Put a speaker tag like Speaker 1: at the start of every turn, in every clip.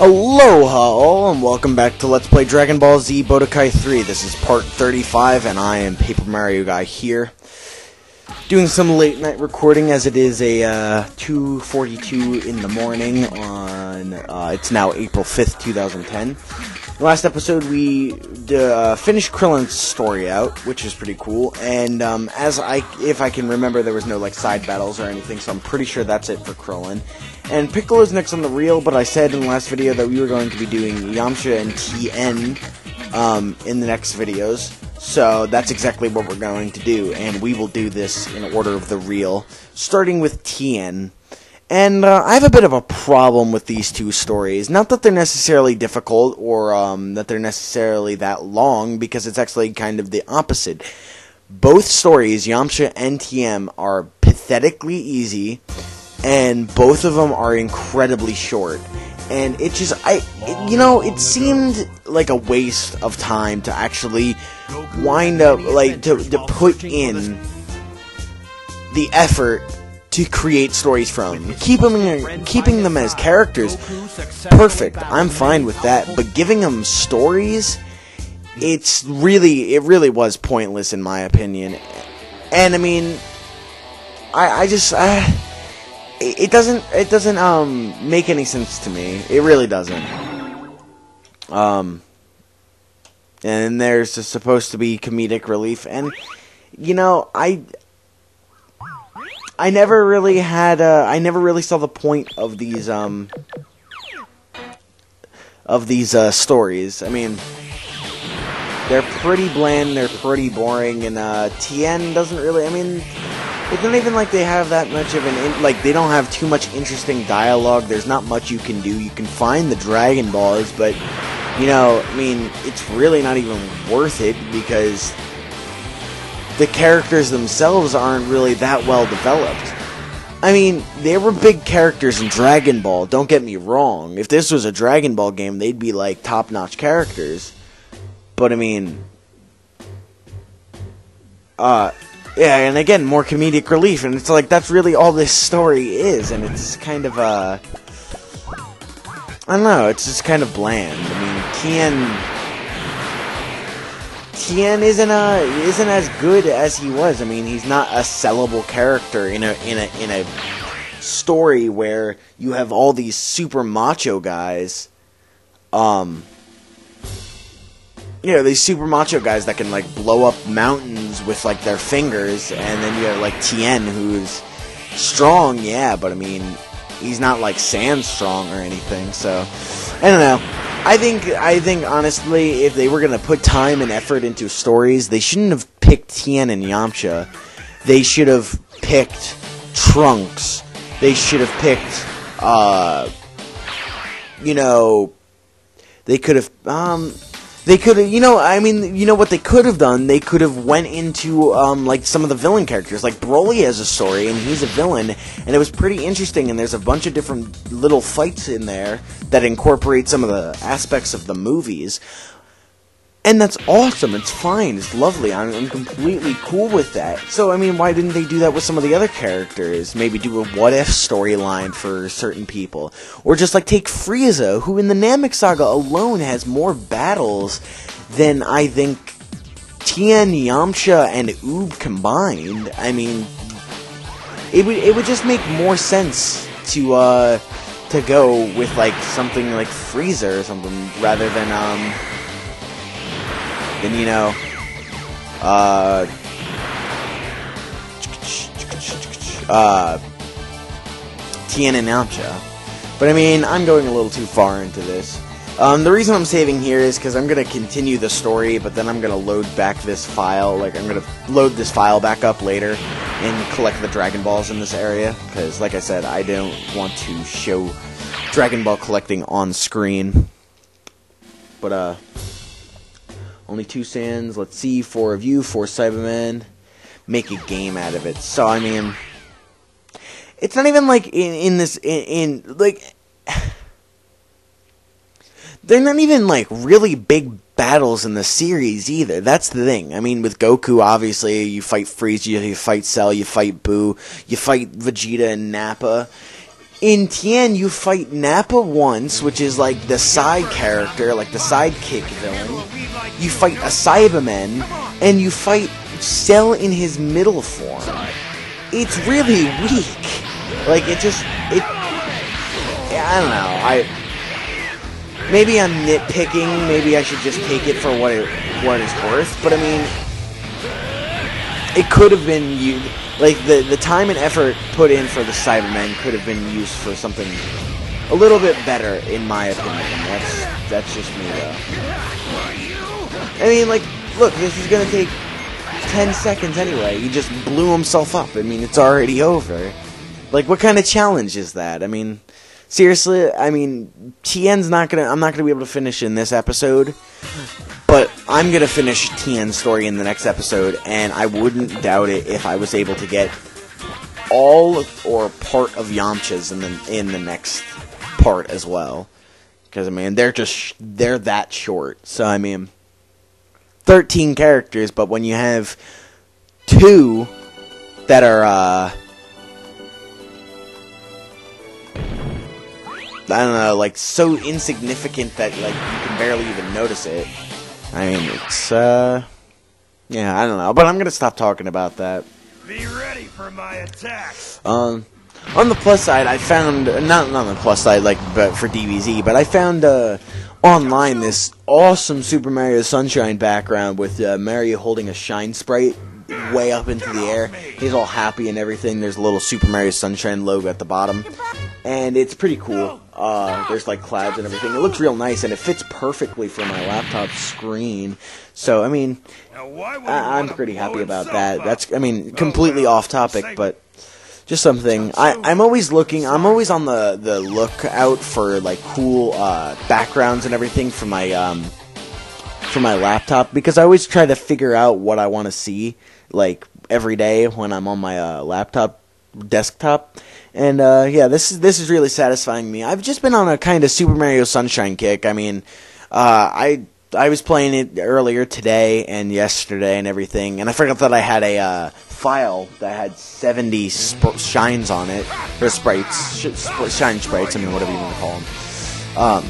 Speaker 1: Aloha all, and welcome back to Let's Play Dragon Ball Z Budokai 3. This is part 35, and I am Paper Mario Guy here. Doing some late night recording as it is a 2:42 in the morning on, it's now April 5th, 2010. Last episode we finished Krillin's story out, which is pretty cool, and if I can remember, there was no like side battles or anything, so I'm pretty sure that's it for Krillin. And Piccolo's next on the reel, but I said in the last video that we were going to be doing Yamcha and Tien in the next videos, so that's exactly what we're going to do, and we will do this in order of the reel, starting with Tien. And I have a bit of a problem with these two stories. Not that they're necessarily difficult or that they're necessarily that long, because it's actually kind of the opposite. Both stories, Yamcha and Tien, are pathetically easy, and both of them are incredibly short. And it just, it seemed like a waste of time to actually wind up, like, to put in the effort to create stories from. Keeping them as characters, perfect. I'm fine with that. But giving them stories, it really was pointless in my opinion. And I mean, it doesn't make any sense to me. It really doesn't. And there's just supposed to be comedic relief, and I never really saw the point of these stories. I mean, they're pretty bland, they're pretty boring, and Tien doesn't really, I mean, it's not even like they have that much of they don't have too much interesting dialogue. There's not much you can do. You can find the Dragon Balls, but, I mean, it's really not even worth it, because the characters themselves aren't really that well developed. I mean, they were big characters in Dragon Ball, don't get me wrong. If this was a Dragon Ball game, they'd be like top-notch characters. But I mean, yeah, and again, more comedic relief, and it's like, that's really all this story is, and it's kind of, I don't know, it's just kind of bland. I mean, Tien isn't as good as he was. I mean, he's not a sellable character in a story where you have all these super macho guys. These super macho guys that can like blow up mountains with like their fingers, and then you have like Tien, who's strong, yeah, but I mean, he's not like Sand strong or anything. So I don't know. I think honestly, if they were gonna put time and effort into stories, they shouldn't have picked Tien and Yamcha. They should have picked Trunks. They should have picked, they could have, I mean, what they could have done, they could have went into, like, some of the villain characters. Like, Broly has a story, and he's a villain, and it was pretty interesting, and there's a bunch of different little fights in there that incorporate some of the aspects of the movies. And that's awesome, it's fine, it's lovely, I'm completely cool with that. So, I mean, why didn't they do that with some of the other characters? Maybe do a what-if storyline for certain people. Or just, like, take Frieza, who in the Namek Saga alone has more battles than, I think, Tien, Yamcha, and Oob combined. I mean, it would just make more sense to go with, like, something like Frieza or something, rather than, Tien and Yamcha. But I mean, I'm going a little too far into this. The reason I'm saving here is because I'm going to continue the story, but then I'm going to load back this file. Like, I'm going to load this file back up later and collect the Dragon Balls in this area. Because, like I said, I don't want to show Dragon Ball collecting on screen. But, only 2 Saiyans, let's see, 4 of you, 4 Cybermen, make a game out of it. So, I mean, it's not even like they're not even like really big battles in the series either. That's the thing. I mean, with Goku, obviously, you fight Frieza, you fight Cell, you fight Boo, you fight Vegeta and Nappa. In Tien, you fight Nappa once, which is like the side character, like the sidekick villain. You fight a Cyberman, and you fight Cell in his middle form. It's really weak. Like, I don't know. Maybe I'm nitpicking. Maybe I should just take it for what it's worth. But I mean, it could have been used. Like, the time and effort put in for the Cybermen could have been used for something a little bit better, in my opinion. That's just me, though. I mean, like, look, this is gonna take 10 seconds anyway. He just blew himself up. I mean, it's already over. Like, what kind of challenge is that? I mean, seriously, I mean, I'm not gonna be able to finish in this episode, but I'm gonna finish Tien's story in the next episode, and I wouldn't doubt it if I was able to get all or part of Yamcha's in the next part as well. Because, I mean, they're that short. So, I mean, 13 characters, but when you have 2 that are, I don't know, like, so insignificant that, like, you can barely even notice it. I mean, it's, yeah, I don't know, but I'm gonna stop talking about that.
Speaker 2: Be ready for my attack!
Speaker 1: On the plus side, I found, not on the plus side, like, but for DBZ, but I found, online this awesome Super Mario Sunshine background with, Mario holding a Shine Sprite way up into the air. He's all happy and everything. There's a little Super Mario Sunshine logo at the bottom. And it's pretty cool. There's like clouds and everything. It looks real nice, and it fits perfectly for my laptop screen. So, I mean, I'm pretty happy about that. That's, I mean, completely off topic, but just something. I'm always on the lookout for like cool backgrounds and everything for my laptop, because I always try to figure out what I want to see like every day when I'm on my desktop. And yeah, this is really satisfying me. I've just been on a kind of Super Mario Sunshine kick. I mean, I was playing it earlier today and yesterday and everything, and I forgot that I had a file that had 70 shines on it, or sprites, shine sprites. I mean, whatever you want to call them.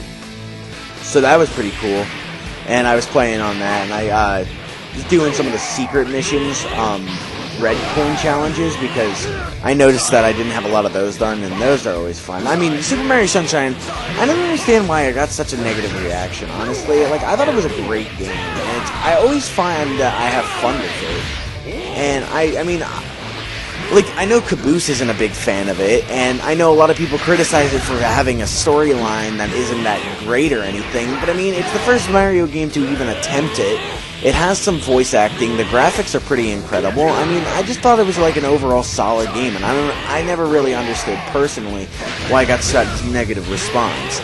Speaker 1: So that was pretty cool, and I was playing on that, and I was doing some of the secret missions. Red coin challenges, because I noticed that I didn't have a lot of those done, and those are always fun. I mean, Super Mario Sunshine, I don't understand why I got such a negative reaction, honestly. Like, I thought it was a great game, and I always find that I have fun with it. And I mean, like, I know Caboose isn't a big fan of it, and I know a lot of people criticize it for having a storyline that isn't that great or anything, but I mean, it's the first Mario game to even attempt it. It has some voice acting. The graphics are pretty incredible. I mean, I just thought it was like an overall solid game, and I never really understood personally why I got such negative response.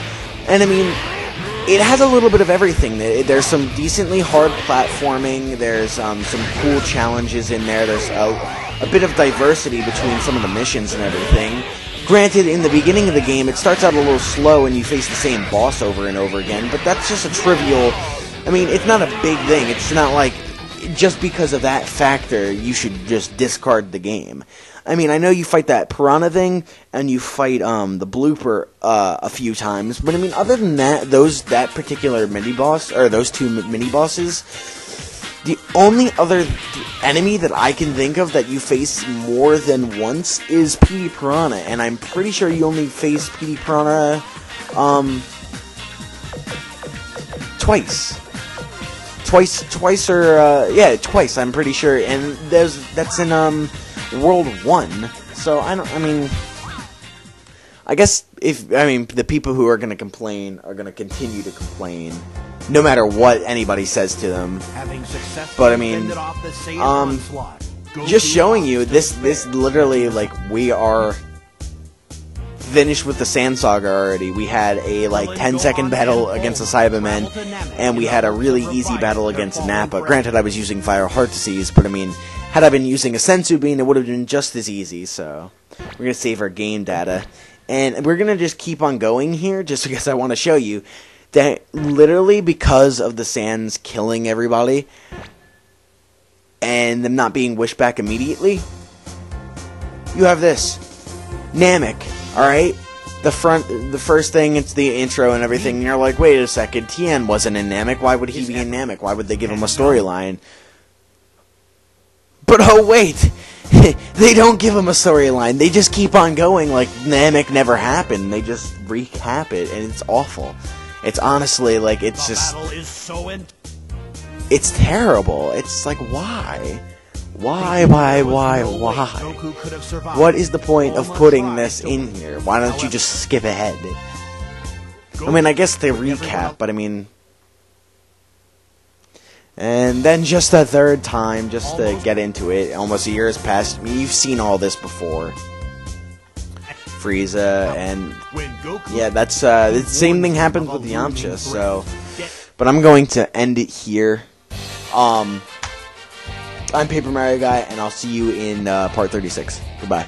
Speaker 1: And I mean, it has a little bit of everything. There's some decently hard platforming. There's some cool challenges in there. There's a bit of diversity between some of the missions and everything. Granted, in the beginning of the game, it starts out a little slow and you face the same boss over and over again, but that's just a trivial... I mean, it's not a big thing. It's not like, just because of that factor, you should just discard the game. I mean, I know you fight that piranha thing, and you fight the blooper a few times, but I mean, other than that, that particular mini-boss, or those two mini-bosses, the only other enemy that I can think of that you face more than once is Petey Piranha, and I'm pretty sure you only face Petey Piranha, twice. Twice, I'm pretty sure, and that's in, World 1, so I mean, I guess the people who are gonna complain are gonna continue to complain, no matter what anybody says to them, but I mean, just showing you, this literally, like, we are finished with the Sand Saga already. We had a, like, 10-second battle against the Cybermen, and we had a really easy battle against Nappa. Granted, I was using Fire Heart Disease, but I mean, had I been using a Senzu Bean, it would have been just as easy, so we're going to save our game data. And we're going to just keep on going here, just because I want to show you that literally because of the Sands killing everybody, and them not being wished back immediately, you have this. Namek. Alright? the first thing, it's the intro and everything, and you're like, wait a second, Tien wasn't in Namek, why would he be in Namek? Why would they give him a storyline? But oh wait, they don't give him a storyline, they just keep on going like Namek never happened, they just recap it, and it's awful. It's honestly, like, it's just... It's terrible. It's like, why? Why? What is the point of putting this in here? Why don't you just skip ahead? I mean, I guess they recap, but I mean... And then just a third time, just to get into it, almost a year has passed. You've seen all this before. Frieza, and... Yeah, that's, the same thing happens with Yamcha, so... But I'm going to end it here. I'm Paper Mario Guy, and I'll see you in part 36. Goodbye.